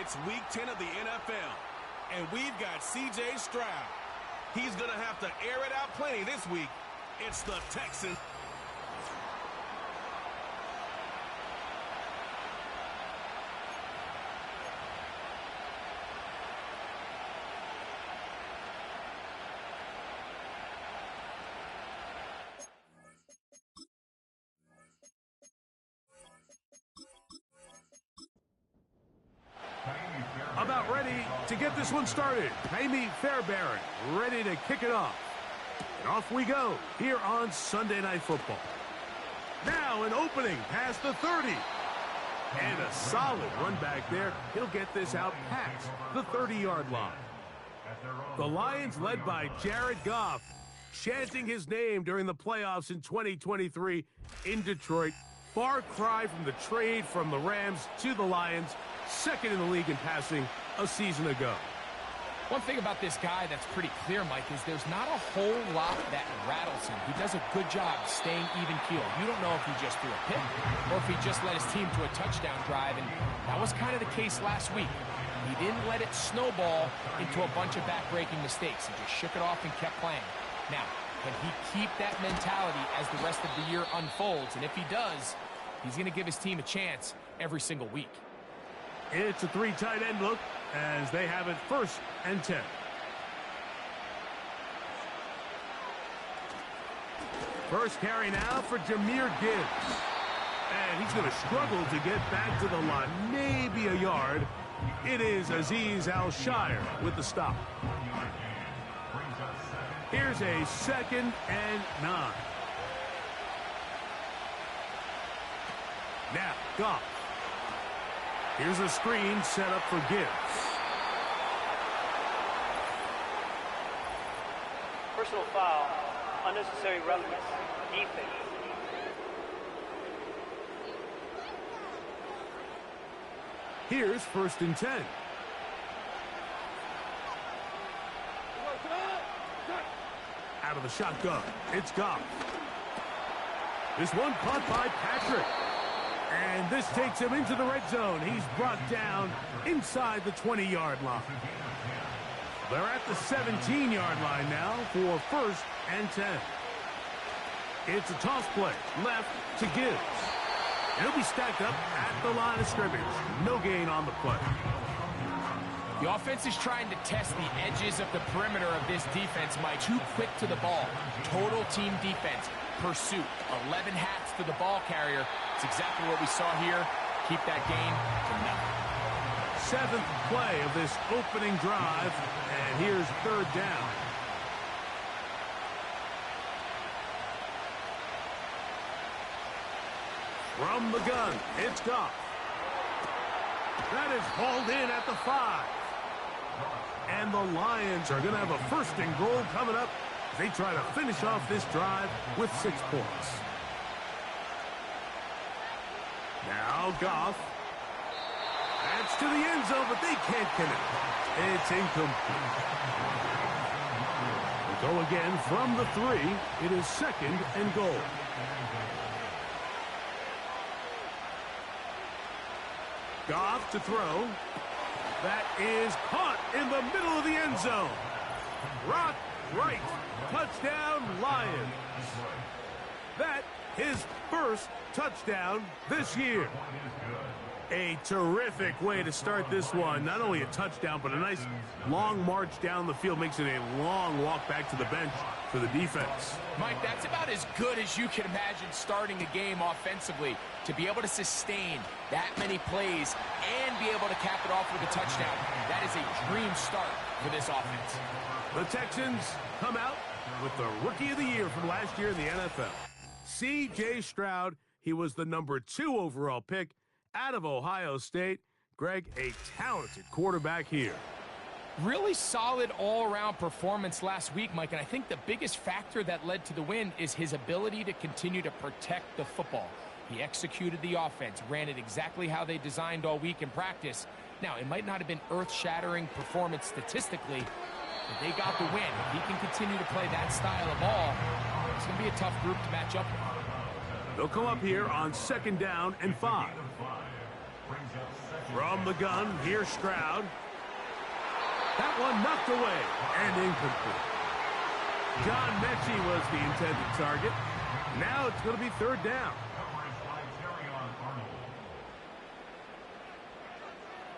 It's Week 10 of the NFL, and we've got C.J. Stroud. He's going to have to air it out plenty this week. It's the Texans. About ready to get this one started. Amy Fairbairn ready to kick it off. And off we go here on Sunday Night Football. Now an opening past the 30. And a solid run back there. He'll get this out past the 30-yard line. The Lions led by Jared Goff, chanting his name during the playoffs in 2023 in Detroit. Far cry from the trade from the Rams to the Lions. Second in the league in passing a season ago. One thing about this guy that's pretty clear, Mike, is there's not a whole lot that rattles him. He does a good job staying even-keeled. You don't know if he just threw a pick or if he just led his team to a touchdown drive, and that was kind of the case last week. He didn't let it snowball into a bunch of back-breaking mistakes. He just shook it off and kept playing. Now, can he keep that mentality as the rest of the year unfolds? And if he does, he's going to give his team a chance every single week. It's a three tight end look as they have it 1st and 10. First carry now for Jahmyr Gibbs. And he's going to struggle to get back to the line, maybe a yard. It is Azeez Al-Shire with the stop. Here's a 2nd and 9. Now, Goff. Here's a screen set up for Gibbs. Personal foul, unnecessary roughness, defense. Here's 1st and 10. Out of the shotgun, it's Goff. This one caught by Patrick. And this takes him into the red zone. He's brought down inside the 20-yard line. They're at the 17-yard line now for 1st and 10. It's a toss play left to Gibbs. He'll be stacked up at the line of scrimmage. No gain on the play. The offense is trying to test the edges of the perimeter of this defense, Mike. Too quick to the ball. Total team defense. Pursuit. 11 hats to the ball carrier. It's exactly what we saw here. Keep that gain to nothing. 7th play of this opening drive. And here's 3rd down. From the gun, it's Goff. That is hauled in at the 5. And the Lions are going to have a 1st and goal coming up. They try to finish off this drive with 6 points. Now Goff. That's to the end zone, but they can't connect. It's incomplete. We go again from the 3. It is 2nd and goal. Goff to throw. That is caught in the middle of the end zone. Rock right. Touchdown, Lions. That his 1st touchdown this year. A terrific way to start this one. Not only a touchdown, but a nice long march down the field. Makes it a long walk back to the bench for the defense. Mike, that's about as good as you can imagine starting a game offensively. To be able to sustain that many plays and be able to cap it off with a touchdown, that is a dream start for this offense. The Texans come out with the Rookie of the Year from last year in the NFL. C.J. Stroud, he was the number 2 overall pick out of Ohio State. Greg, a talented quarterback here. Really solid all-around performance last week, Mike, and I think the biggest factor that led to the win is his ability to continue to protect the football. He executed the offense, ran it exactly how they designed all week in practice. Now, it might not have been earth-shattering performance statistically, but they got the win. If he can continue to play that style of ball, it's going to be a tough group to match up with. They'll come up here on 2nd down and 5. From the gun, here's Stroud. That one knocked away and incomplete. John Mechie was the intended target. Now it's going to be third down.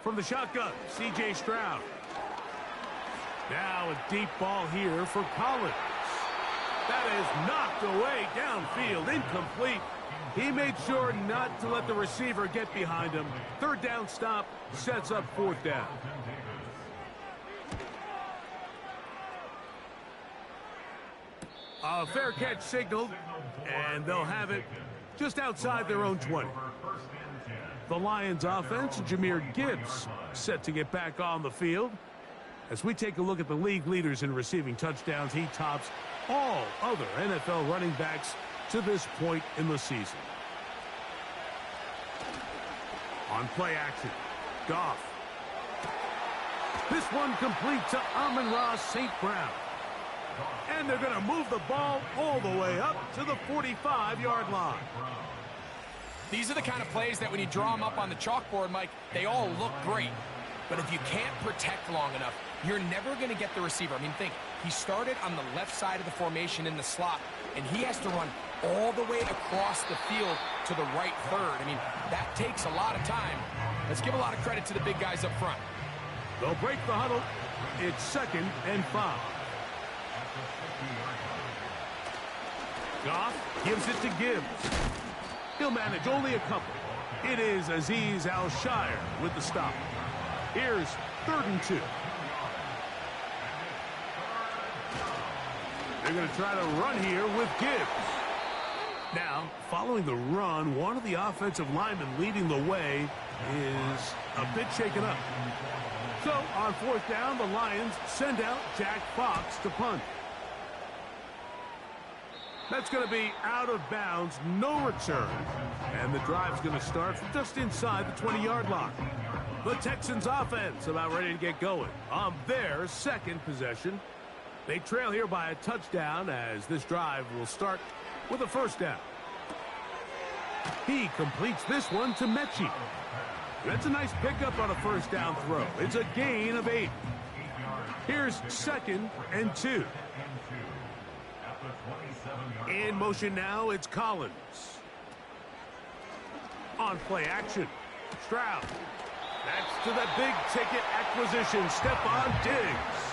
From the shotgun, C.J. Stroud. Now a deep ball here for Collins. That is knocked away downfield, incomplete. He made sure not to let the receiver get behind him. Third down stop sets up fourth down. A fair catch signaled, and they'll have it just outside their own 20. The Lions offense, Jahmyr Gibbs, set to get back on the field. As we take a look at the league leaders in receiving touchdowns, he tops all other NFL running backs to this point in the season. On play action, Goff. This one complete to Amon-Ra St. Brown. And they're going to move the ball all the way up to the 45-yard line. These are the kind of plays that when you draw them up on the chalkboard, Mike, they all look great. But if you can't protect long enough, you're never going to get the receiver. I mean, think, he started on the left side of the formation in the slot, and he has to run all the way across the field to the right third. I mean, that takes a lot of time. Let's give a lot of credit to the big guys up front. They'll break the huddle. It's 2nd and 5. Goff gives it to Gibbs. He'll manage only a couple. It is Azeez Al-Shire with the stop. Here's 3rd and 2. They're going to try to run here with Gibbs. Now, following the run, one of the offensive linemen leading the way is a bit shaken up. So, on 4th down, the Lions send out Jack Fox to punt. That's going to be out of bounds, no return. And the drive's going to start from just inside the 20-yard line. The Texans offense about ready to get going on their 2nd possession. They trail here by a touchdown as this drive will start with a 1st down. He completes this one to Mechie. That's a nice pickup on a 1st down throw. It's a gain of 8. Here's 2nd and 2. In motion now, it's Collins. On play action, Stroud. That's to the big-ticket acquisition, Stephon Diggs.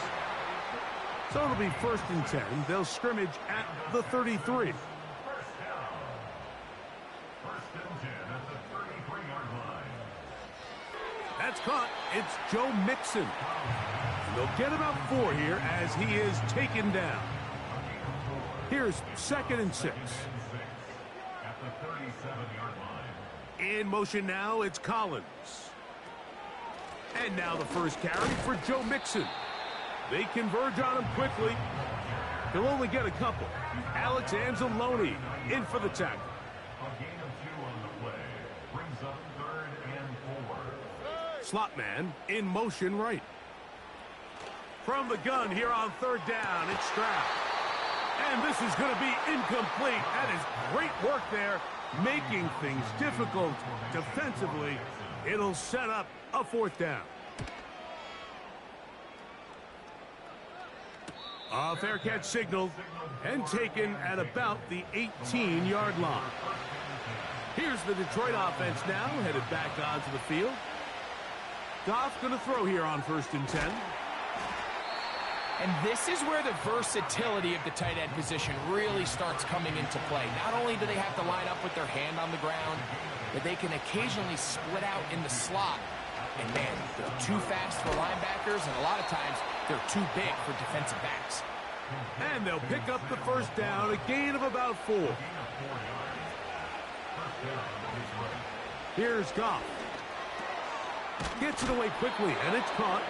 So it'll be 1st and 10. They'll scrimmage at the 33. That's caught. It's Joe Mixon. And they'll get about 4 here as he is taken down. Here's 2nd and 6. In motion now, it's Collins. And now the first carry for Joe Mixon. They converge on him quickly. He'll only get a couple. Alex Anzalone in for the tackle. A gain of 2 on the play. Brings up 3rd and 4. Slot man in motion right. From the gun here on 3rd down, it's Stroud. And this is going to be incomplete. That is great work there, making things difficult defensively. It'll set up a 4th down. A fair catch signaled and taken at about the 18-yard line. Here's the Detroit offense now, headed back onto the field. Goff going to throw here on 1st and 10. And this is where the versatility of the tight end position really starts coming into play. Not only do they have to line up with their hand on the ground, but they can occasionally split out in the slot. And man, they're too fast for linebackers, and a lot of times they're too big for defensive backs. And they'll pick up the 1st down, a gain of about 4. Here's Goff. Gets it away quickly, and it's caught.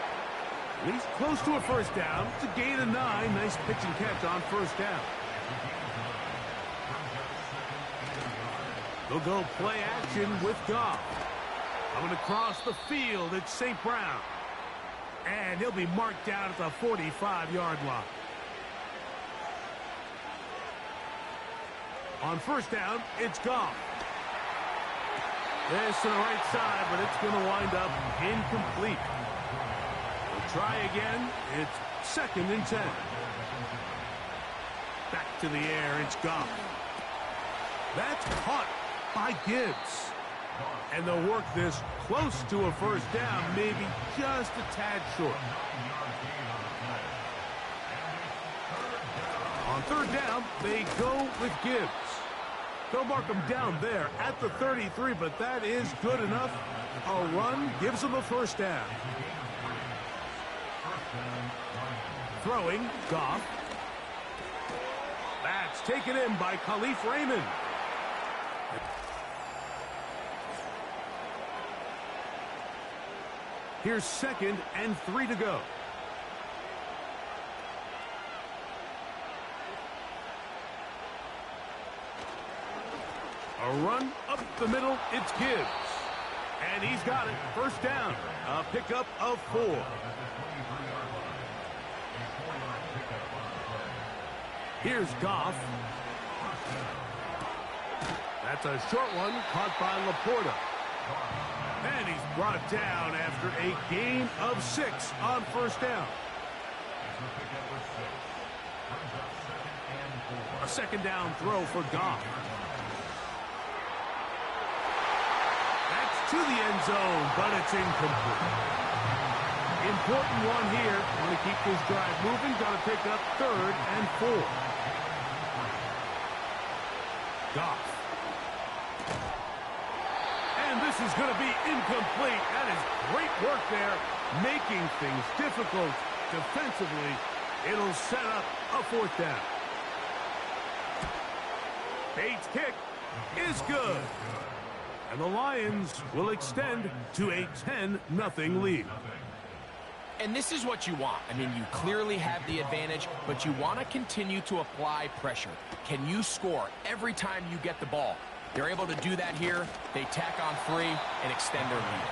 At least close to a 1st down. It's a gain of 9. Nice pitch and catch on 1st down. They'll go play action with Goff. Coming across the field, it's St. Brown. And he'll be marked down at the 45-yard line. On 1st down, it's Goff. This to the right side, but it's going to wind up incomplete. We'll try again. It's 2nd and 10. Back to the air. It's Goff. That's caught by Gibbs. And they'll work this close to a first down, maybe just a tad short. On 3rd down, they go with Gibbs. They'll mark him down there at the 33, but that is good enough. A run gives them a first down. Throwing, Goff. That's taken in by Khalif Raymond. Here's 2nd and 3 to go. A run up the middle, it's Gibbs. And he's got it, first down. A pickup of 4. Here's Goff. That's a short one, caught by Laporta. And he's brought down after a gain of 6 on first down. A 2nd down throw for Goff. To the end zone, but it's incomplete. Important one here. Want to keep this drive moving. Got to pick up 3rd and 4. Goff. And this is going to be incomplete. That is great work there, making things difficult defensively. It'll set up a 4th down. Bates' kick is good. And the Lions will extend to a 10-0 lead. And this is what you want. I mean, you clearly have the advantage, but you want to continue to apply pressure. Can you score every time you get the ball? They're able to do that here. They tack on 3 and extend their lead.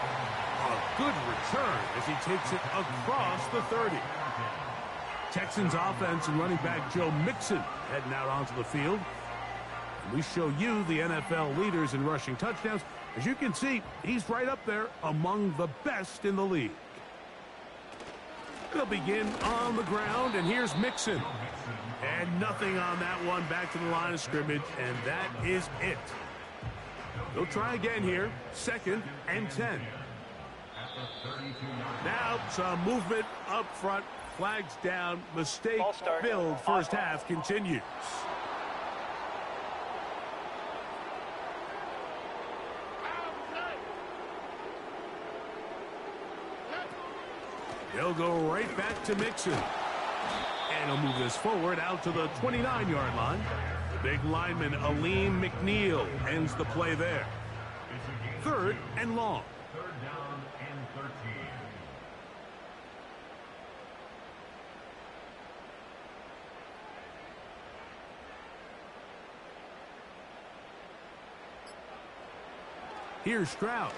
A good return as he takes it across the 30. Texans offense and running back Joe Mixon heading out onto the field. We show you the NFL leaders in rushing touchdowns. As you can see, he's right up there among the best in the league. They'll begin on the ground, and here's Mixon. And nothing on that one, back to the line of scrimmage, and that is it. They'll try again here, 2nd and 10. Now some movement up front, flags down, mistake filled first half continues. They'll go right back to Mixon. And he'll move this forward out to the 29-yard line. The big lineman, Aleem McNeil, ends the play there. 3rd and long. 3rd down and 13. Here's Stroud.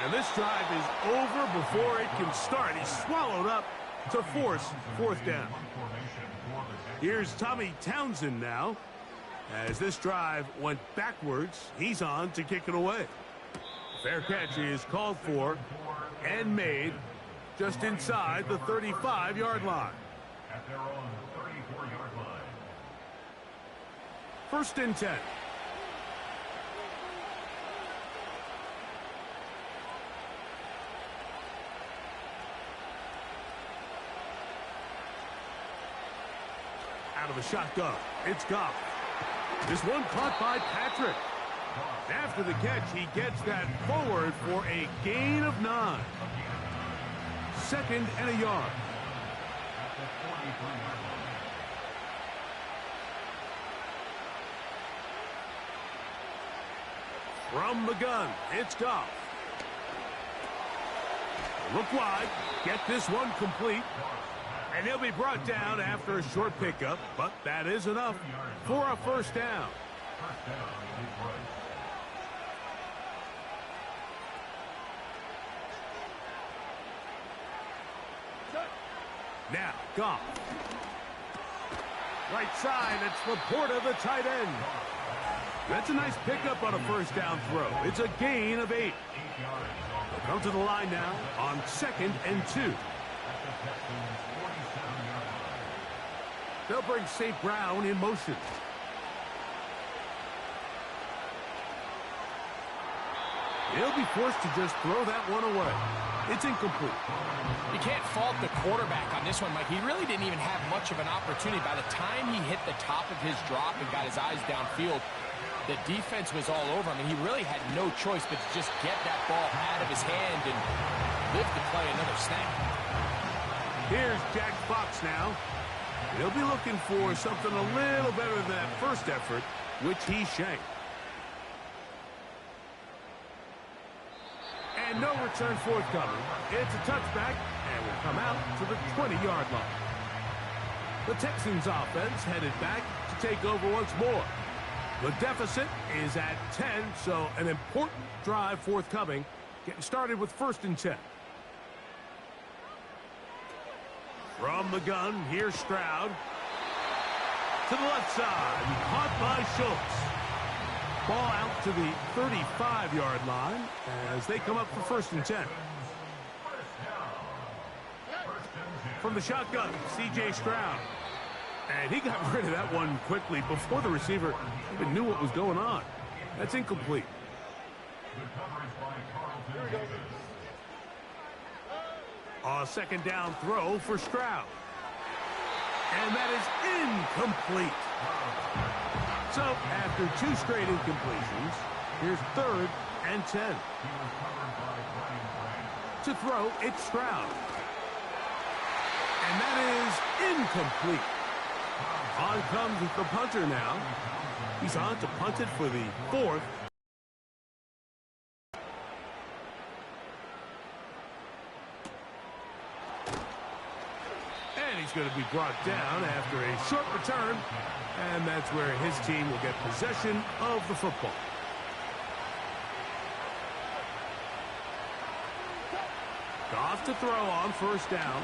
And this drive is over before it can start. He's swallowed up to force 4th down. Here's Tommy Townsend now. As this drive went backwards, he's on to kick it away. Fair catch is called for and made just inside the 35-yard line. At their own 34-yard line. 1st and 10. Out of the shotgun, it's Goff. This one caught by Patrick. After the catch, he gets that forward for a gain of 9. 2nd and a yard. From the gun, it's Goff. Look wide, get this one complete. And he'll be brought down after a short pickup, but that is enough for a first down. Now, Goff. Right side, it's Laporta, the tight end. That's a nice pickup on a first down throw. It's a gain of 8. They'll come to the line now on 2nd and 2. They'll bring St. Brown in motion. He'll be forced to just throw that one away. It's incomplete. You can't fault the quarterback on this one, Mike. He really didn't even have much of an opportunity. By the time he hit the top of his drop and got his eyes downfield, the defense was all over him, and he really had no choice but to just get that ball out of his hand and live to play another snap. Here's Jack Fox now. He'll be looking for something a little better than that first effort, which he shanked. And no return forthcoming. It's a touchback, and will come out to the 20-yard line. The Texans offense headed back to take over once more. The deficit is at 10, so an important drive forthcoming. Getting started with 1st and 10. From the gun, here's Stroud. To the left side, caught by Schultz. Ball out to the 35-yard line as they come up for 1st and 10. From the shotgun, C.J. Stroud. And he got rid of that one quickly before the receiver even knew what was going on. That's incomplete. A 2nd down throw for Stroud. And that is incomplete. So, after 2 straight incompletions, here's 3rd and 10. To throw, it's Stroud. And that is incomplete. On comes the punter now. He's on to punt it for the 4th. And he's going to be brought down after a short return. And that's where his team will get possession of the football. Goff to throw on 1st down.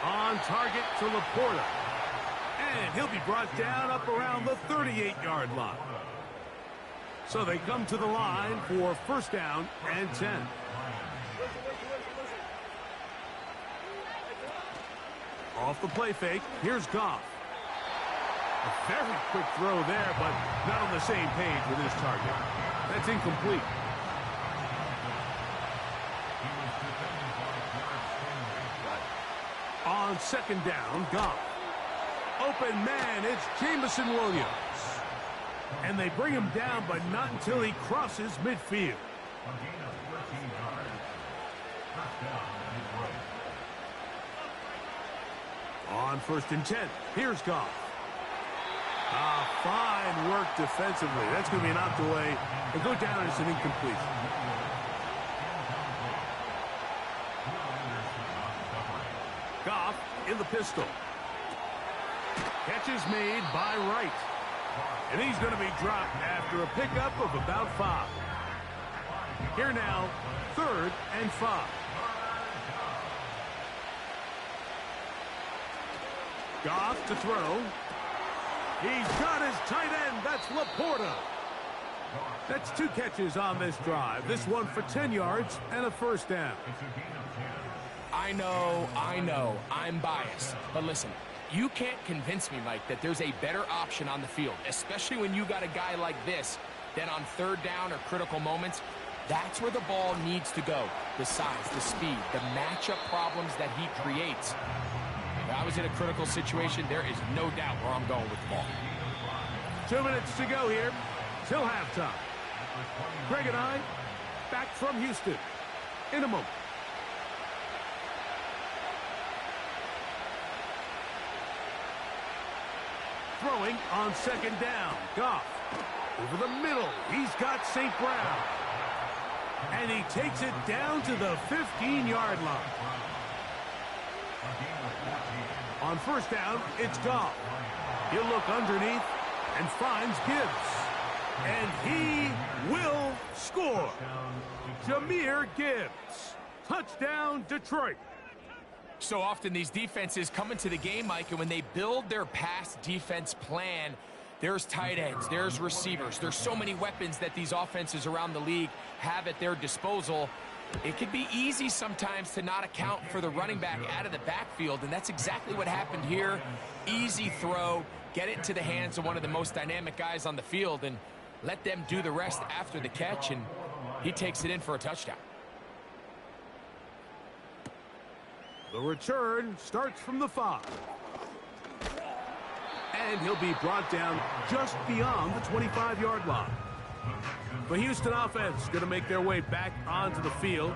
On target to Laporta. And he'll be brought down up around the 38-yard line. So they come to the line for 1st down and 10. Off the play fake, here's Goff. A very quick throw there, but not on the same page with his target. That's incomplete. On 2nd down, Goff. Open man, it's Jameson Williams. And they bring him down, but not until he crosses midfield. On 1st and 10, here's Goff. Fine work defensively. That's going to be knocked away and go down as an incompletion. Goff in the pistol. Catch is made by Wright. And he's going to be dropped after a pickup of about 5. Here now, 3rd and 5. Goff to throw. He's got his tight end. That's Laporta. That's 2 catches on this drive. This one for 10 yards and a 1st down. I know, I'm biased. But listen, you can't convince me, Mike, that there's a better option on the field, especially when you got a guy like this, that on 3rd down or critical moments, that's where the ball needs to go. The size, the speed, the matchup problems that he creates. If I was in a critical situation, there is no doubt where I'm going with the ball. 2 minutes to go here till halftime. Greg and I back from Houston in a moment. Throwing on 2nd down. Goff over the middle. He's got St. Brown. And he takes it down to the 15-yard line. On 1st down, it's Goff. He'll look underneath and finds Gibbs. And he will score. Jahmyr Gibbs. Touchdown, Detroit. So often these defenses come into the game, Mike, and when they build their pass defense plan, There's tight ends, there's receivers. There's so many weapons that these offenses around the league have at their disposal. It can be easy sometimes to not account for the running back out of the backfield, and that's exactly what happened here. Easy throw, get it into the hands of one of the most dynamic guys on the field, and let them do the rest after the catch, and he takes it in for a touchdown. The return starts from the 5. And he'll be brought down just beyond the 25-yard line. The Houston offense going to make their way back onto the field.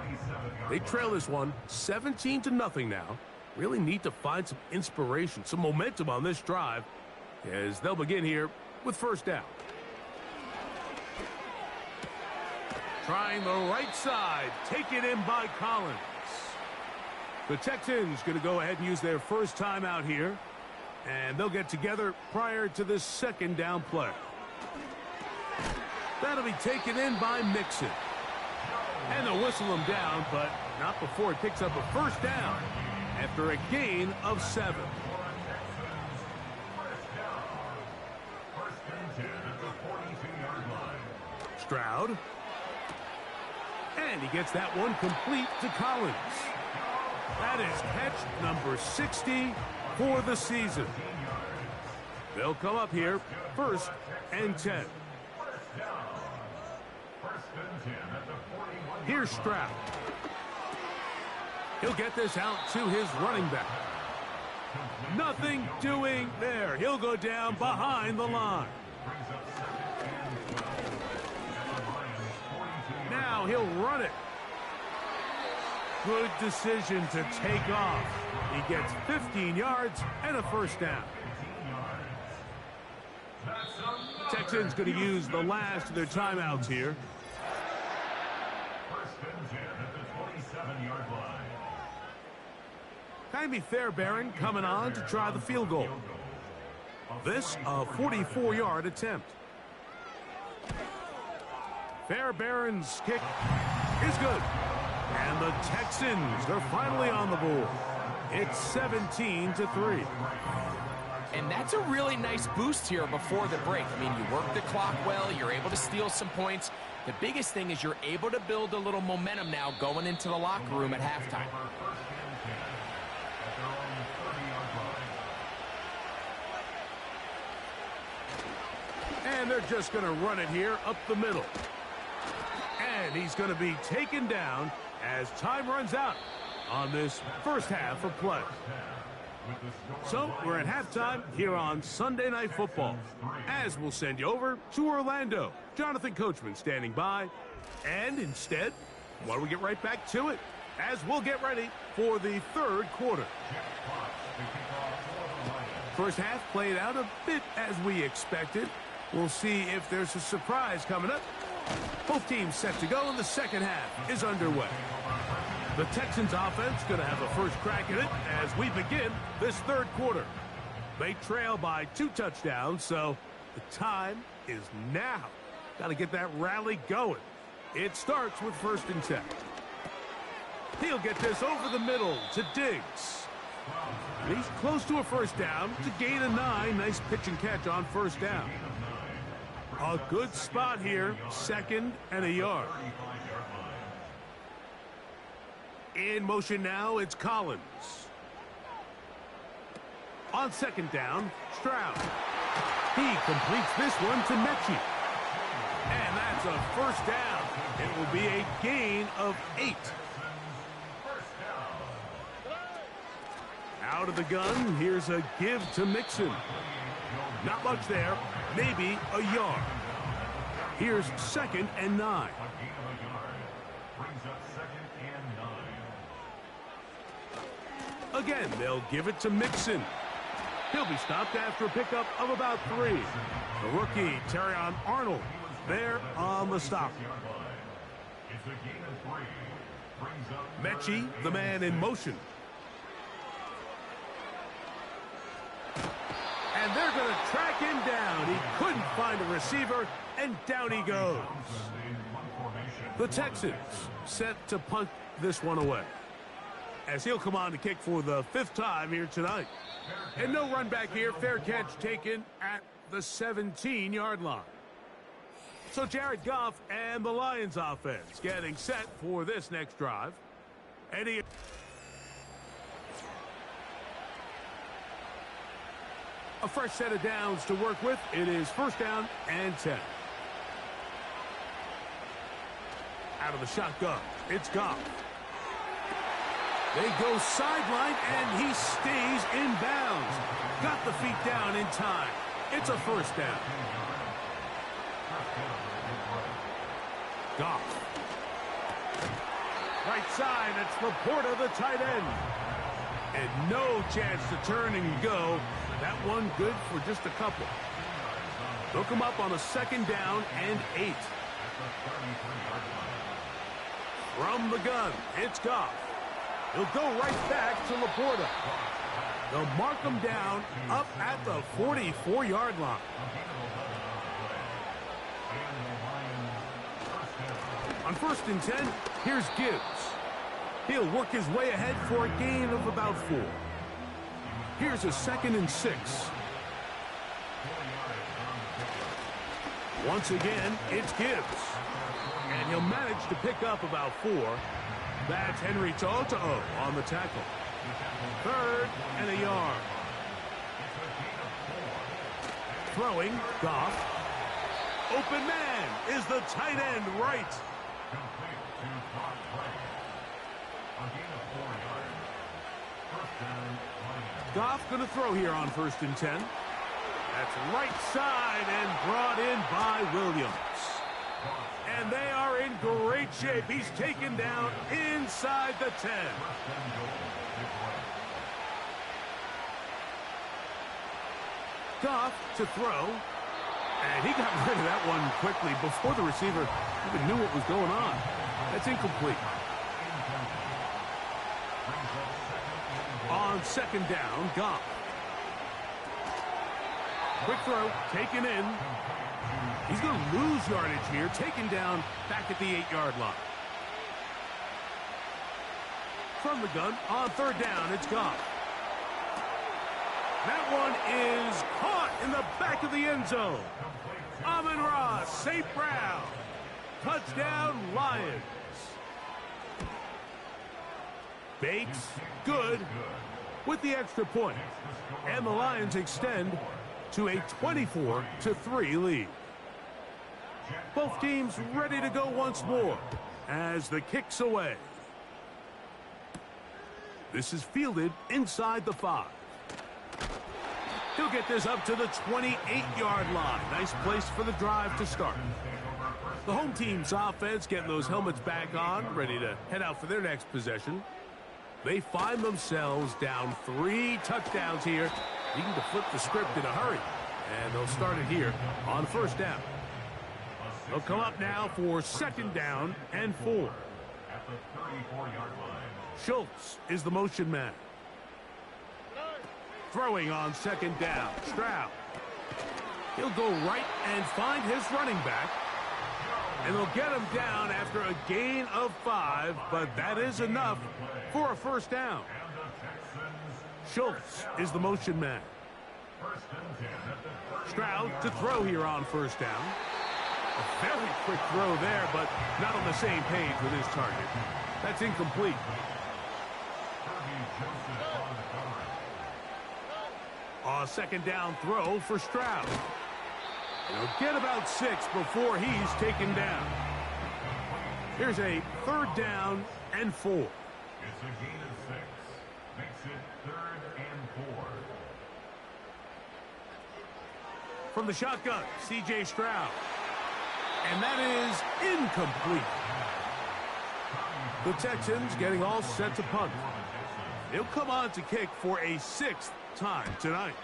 They trail this one 17-0 now. Really need to find some inspiration, some momentum on this drive as they'll begin here with first down. Trying the right side, taken in by Collins. The Texans going to go ahead and use their first timeout here. And they'll get together prior to this second down play. That'll be taken in by Mixon. And they'll whistle him down, but not before he picks up a first down after a gain of 7. Stroud. And he gets that one complete to Collins. That is catch number 60 for the season. They'll come up here, 1st and 10. Here's Stroud. He'll get this out to his running back. Nothing doing there. He'll go down behind the line. Now he'll run it. Good decision to take off. He gets 15 yards and a first down. Texans going to use the last of their timeouts here. 1st and 10 at the 27-yard line. Ka'imi Fairbairn coming on to try the field goal. This a 44-yard attempt. Fairbairn's kick is good. And the Texans are finally on the board. It's 17-3. And that's a really nice boost here before the break. I mean, you work the clock well, you're able to steal some points. The biggest thing is you're able to build a little momentum now going into the locker room at halftime. And they're just going to run it here up the middle. And he's going to be taken down as time runs out on this first half of play. So we're at halftime here on Sunday Night Football. As we'll send you over to Orlando. Jonathan Coachman standing by. And instead, why don't we get right back to it as we'll get ready for the third quarter. First half played out a bit as we expected. We'll see if there's a surprise coming up. Both teams set to go, and the second half is underway. The Texans offense going to have a first crack at it as we begin this third quarter. They trail by 2 touchdowns, so the time is now. Got to get that rally going. It starts with 1st and 10. He'll get this over the middle to Diggs. He's close to a first down to gain a 9. Nice pitch and catch on first down. A good spot here, 2nd and a yard. In motion now, it's Collins. On 2nd down, Stroud. He completes this one to Mechie. And that's a first down. It will be a gain of 8. Out of the gun, here's a give to Mixon. Not much there, maybe a yard. Here's 2nd and 9. Again, they'll give it to Mixon. He'll be stopped after a pickup of about 3. The rookie, Terrion Arnold, there on the stop. Mechie, the man in motion. And they're going to track him down. He couldn't find a receiver, and down he goes. The Texans set to punt this one away, as he'll come on to kick for the 5th time here tonight. And no run back here. Fair catch taken at the 17-yard line. So Jared Goff and the Lions offense getting set for this next drive. A fresh set of downs to work with. It is first down and 10. Out of the shotgun, it's Goff. They go sideline, and he stays in bounds. Got the feet down in time. It's a first down. Goff. Right side, it's Laporta, the tight end. And no chance to turn and go. That one good for just a couple. They'll come up on a second down and 8. From the gun, it's Goff. He'll go right back to Laporta. They'll mark him down up at the 44-yard line. On first and 10, here's Gibbs. He'll work his way ahead for a gain of about 4. Here's a second and 6. Once again, it's Gibbs. And he'll manage to pick up about 4. That's Henry To'oTo'o on the tackle. Third and a yard. Throwing, Goff. Open man is the tight end right. Goff going to throw here on first and 10. That's right side and brought in by Williams. And they are in great shape. He's taken down inside the 10. Goff to throw. And he got rid of that one quickly before the receiver even knew what was going on. That's incomplete. On second down, Goff. Quick throw, taken in. He's going to lose yardage here, taken down back at the 8-yard line. From the gun, on third down, it's Goff. That one is caught in the back of the end zone. Amon-Ra St. Brown. Touchdown, Lions. Bates, good, with the extra point. And the Lions extend to a 24-3 lead. Both teams ready to go once more as the kick's away. This is fielded inside the 5. He'll get this up to the 28-yard line. Nice place for the drive to start. The home team's offense getting those helmets back on, ready to head out for their next possession. They find themselves down 3 touchdowns here, needing to flip the script in a hurry. And they'll start it here on first down. They'll come up now for second down and 4. At the 34-yard line. Schultz is the motion man. Throwing on second down, Stroud. He'll go right and find his running back. And they'll get him down after a gain of 5, but that is enough for a first down. Schultz is the motion man. Stroud to throw here on first down. A very quick throw there, but not on the same page with his target. That's incomplete. A second down throw for Stroud. He'll get about 6 before he's taken down. Here's a third down and 4. It's a gain of 6. Makes it 3rd and 4. From the shotgun, C.J. Stroud. And that is incomplete. The Texans getting all set to punt. They'll come on to kick for a 6th time tonight.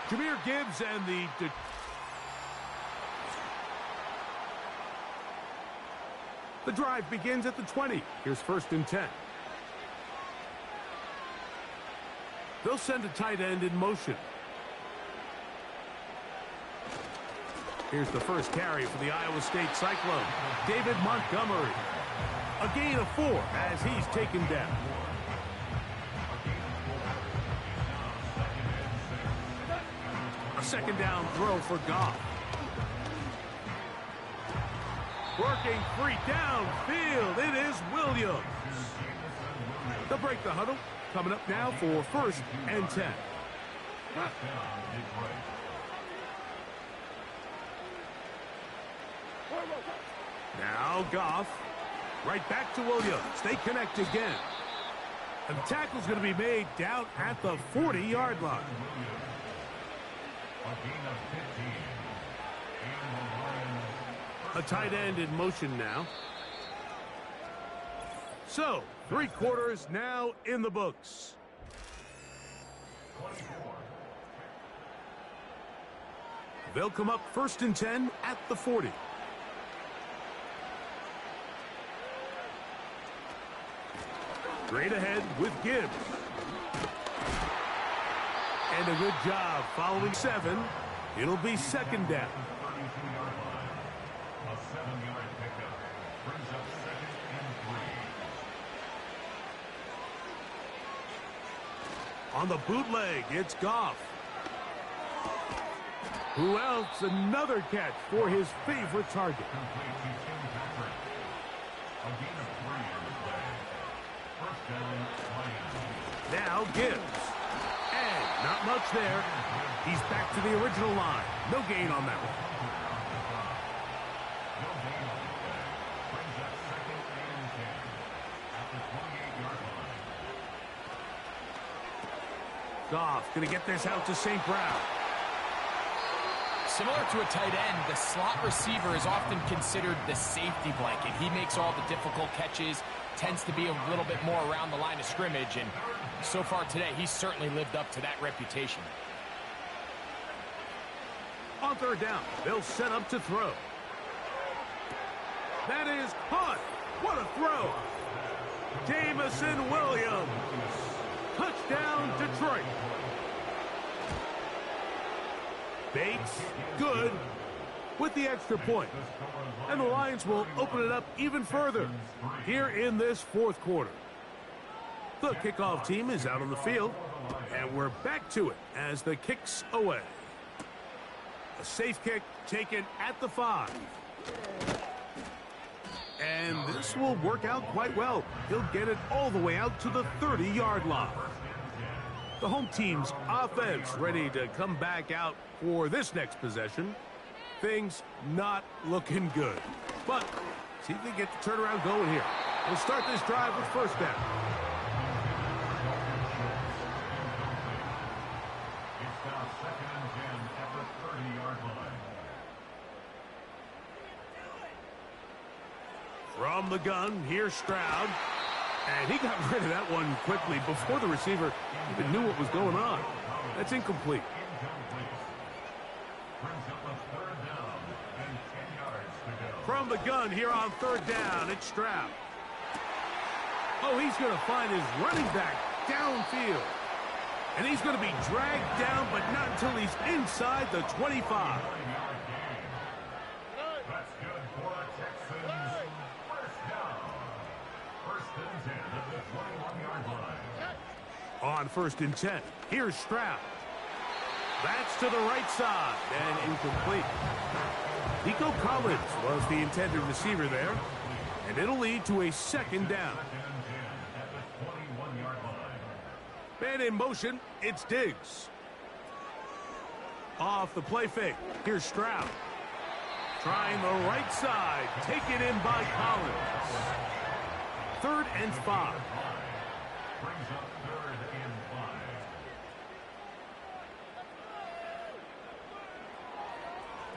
Jahmyr Gibbs and the drive begins at the 20. Here's first and 10. They'll send a tight end in motion. Here's the first carry for the Iowa State Cyclone, David Montgomery. A gain of 4 as he's taken down. second down throw for Goff. Working free downfield. It is Williams. They'll break the huddle. Coming up now for 1st and 10. Now Goff. Right back to Williams. They connect again. And the tackle's going to be made down at the 40-yard line. A tight end in motion now. So, 3 quarters now in the books. They'll come up 1st and 10 at the 40. Straight ahead with Gibbs. And a good job following 7. It'll be 2nd down. A 7-yard pickup brings up 2nd and 3. On the bootleg, it's Goff. Who else? Another catch for his favorite target. Complete to Tim Patrick. A gain of 3 on the play. 1st down, Lions. Now Gibbs. And not much there. He's back to the original line. No gain on that one. No gain on the play. Brings up 2nd and 10 at the 28-yard line. Goff going to get this out to St. Brown. Similar to a tight end, the slot receiver is often considered the safety blanket. He makes all the difficult catches, tends to be a little bit more around the line of scrimmage, and so far today, he's certainly lived up to that reputation. On 3rd down, they'll set up to throw. That is caught. What a throw. Jamison Williams. Touchdown, Detroit. Bates, good, with the extra point. And the Lions will open it up even further here in this 4th quarter. The kickoff team is out on the field, and we're back to it as the kick's away. A safe kick taken at the 5. And this will work out quite well. He'll get it all the way out to the 30-yard line. The home team's offense ready to come back out for this next possession. Things not looking good. But see if they get the turnaround going here. We'll start this drive with 1st down. It's now 2nd and 10 at the 30-yard line. From the gun, here's Stroud. And he got rid of that one quickly before the receiver even knew what was going on. That's incomplete. Brings up a 3rd down and 10 yards to go. From the gun here on 3rd down, it's Stroud. Oh, he's going to find his running back downfield. And he's going to be dragged down, but not until he's inside the 25. That's good for the Texans. 1st down. 1st and 10 at the 21-yard line. On 1st and 10, here's Stroud. That's to the right side and incomplete. Nico Collins was the intended receiver there, and it'll lead to a 2nd down. 2nd and 10 at the 21-yard line. Man in motion, it's Diggs. Off the play fake, here's Stroud. Trying the right side, taken in by Collins. 3rd and 5. Brings up 3rd and 5.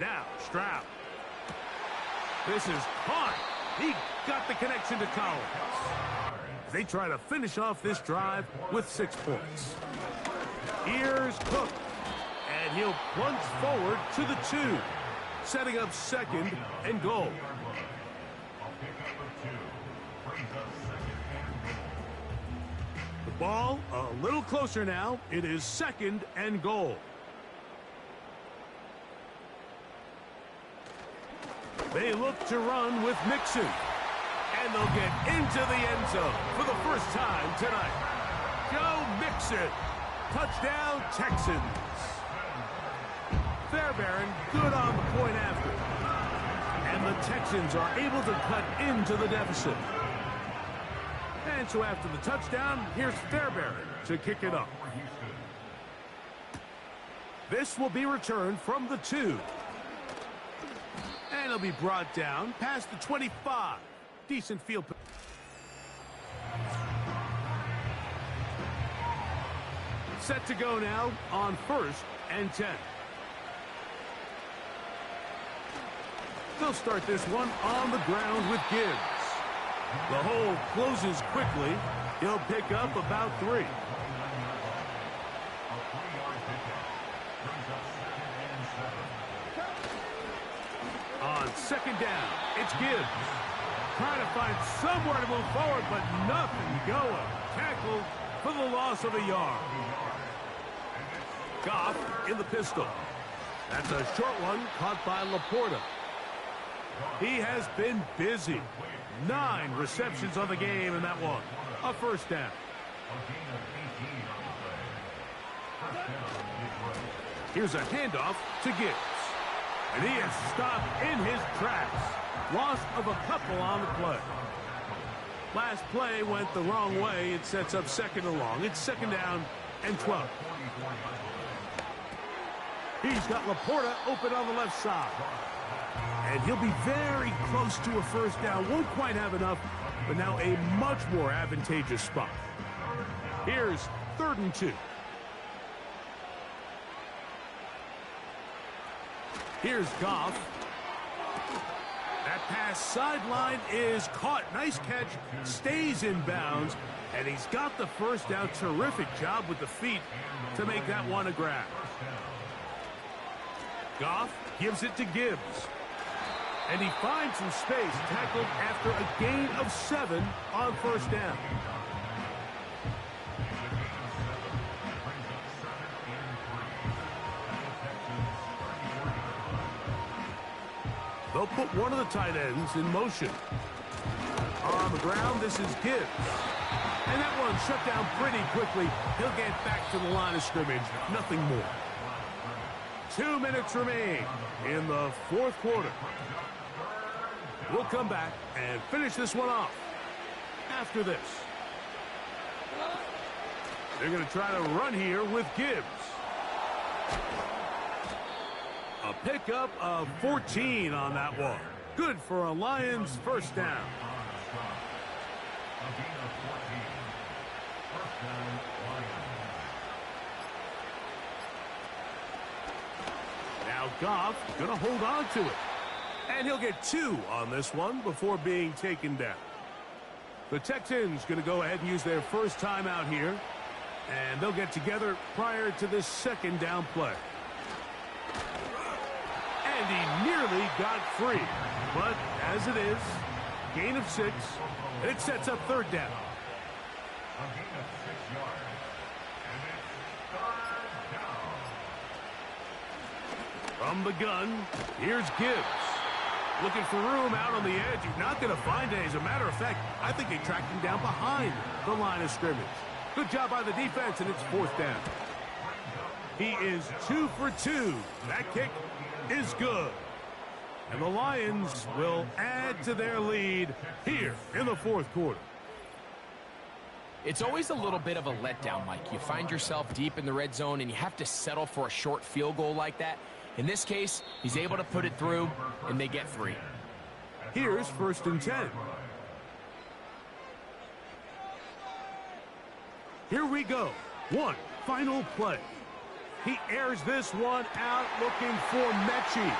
Now, Stroud. This is caught. He got the connection to Collins. They try to finish off this drive with 6 points. Here's Cook. And he'll plunge forward to the 2. Setting up 2nd and goal. A pickup of 2. Brings up 2nd and goal. The ball a little closer now. It is 2nd and goal. They look to run with Mixon. And they'll get into the end zone for the first time tonight. Joe Mixon. Touchdown, Texans. Fairbairn good on the point after. And the Texans are able to cut into the deficit. And so after the touchdown, here's Fairbairn to kick it up. This will be returned from the 2. And it'll be brought down past the 25. Decent field. Set to go now on 1st and 10. They'll start this one on the ground with Gibbs. The hole closes quickly. He'll pick up about 3. On 2nd down, it's Gibbs. Trying to find somewhere to move forward, but nothing going. Tackled for the loss of a yard. Goff in the pistol. That's a short one caught by Laporta. He has been busy. 9 receptions on the game in that one. A 1st down. Here's a handoff to Gibbs. And he is stopped in his tracks. Loss of a couple on the play. Last play went the wrong way. It sets up 2nd and long. It's 2nd down and 12. He's got Laporta open on the left side. And he'll be very close to a 1st down. Won't quite have enough, but now a much more advantageous spot. Here's 3rd and 2. Here's Goff. That pass sideline is caught. Nice catch. Stays in bounds. And he's got the 1st down. Terrific job with the feet to make that one a grab. Goff gives it to Gibbs. And he finds some space. Tackled after a gain of 7 on 1st down. They'll put one of the tight ends in motion. On the ground, this is Gibbs. And that one shut down pretty quickly. He'll get back to the line of scrimmage. Nothing more. 2 minutes remain in the 4th quarter. We'll come back and finish this one off after this. They're going to try to run here with Gibbs. A pickup of 14 on that one. Good for a Lions 1st down. Now Goff going to hold on to it. And he'll get 2 on this one before being taken down. The Texans going to go ahead and use their 1st timeout here. And they'll get together prior to this 2nd down play. And he nearly got free. But as it is, gain of 6. And it sets up 3rd down. A gain of 6 yards. And it's 3rd down. From the gun, here's Gibbs. Looking for room out on the edge. He's not going to find it. As a matter of fact, I think they tracked him down behind the line of scrimmage. Good job by the defense, and it's 4th down. He is 2 for 2. That kick is good. And the Lions will add to their lead here in the 4th quarter. It's always a little bit of a letdown, Mike. You find yourself deep in the red zone, and you have to settle for a short field goal like that. In this case, he's able to put it through, and they get 3. Here's 1st and 10. Here we go. One final play. He airs this one out looking for Mechie.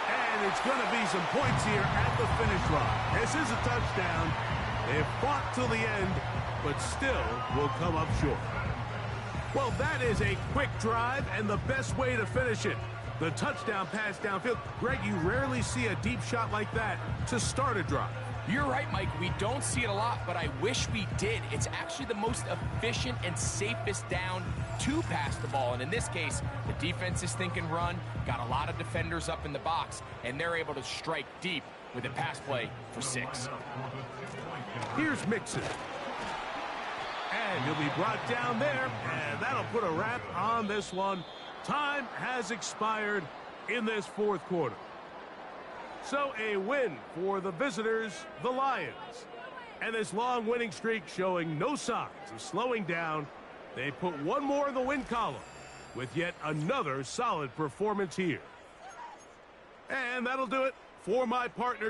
And it's going to be some points here at the finish line. This is a touchdown. They fought till the end, but still will come up short. Well, that is a quick drive and the best way to finish it. The touchdown pass downfield. Greg, you rarely see a deep shot like that to start a drive. You're right, Mike. We don't see it a lot, but I wish we did. It's actually the most efficient and safest down to pass the ball. And in this case, the defense is thinking run, got a lot of defenders up in the box, and they're able to strike deep with a pass play for 6. Here's Mixon. And he'll be brought down there, and that'll put a wrap on this one. Time has expired in this fourth quarter. So a win for the visitors, the Lions. And this long winning streak showing no signs of slowing down. They put one more in the win column with yet another solid performance here. And that'll do it for my partner.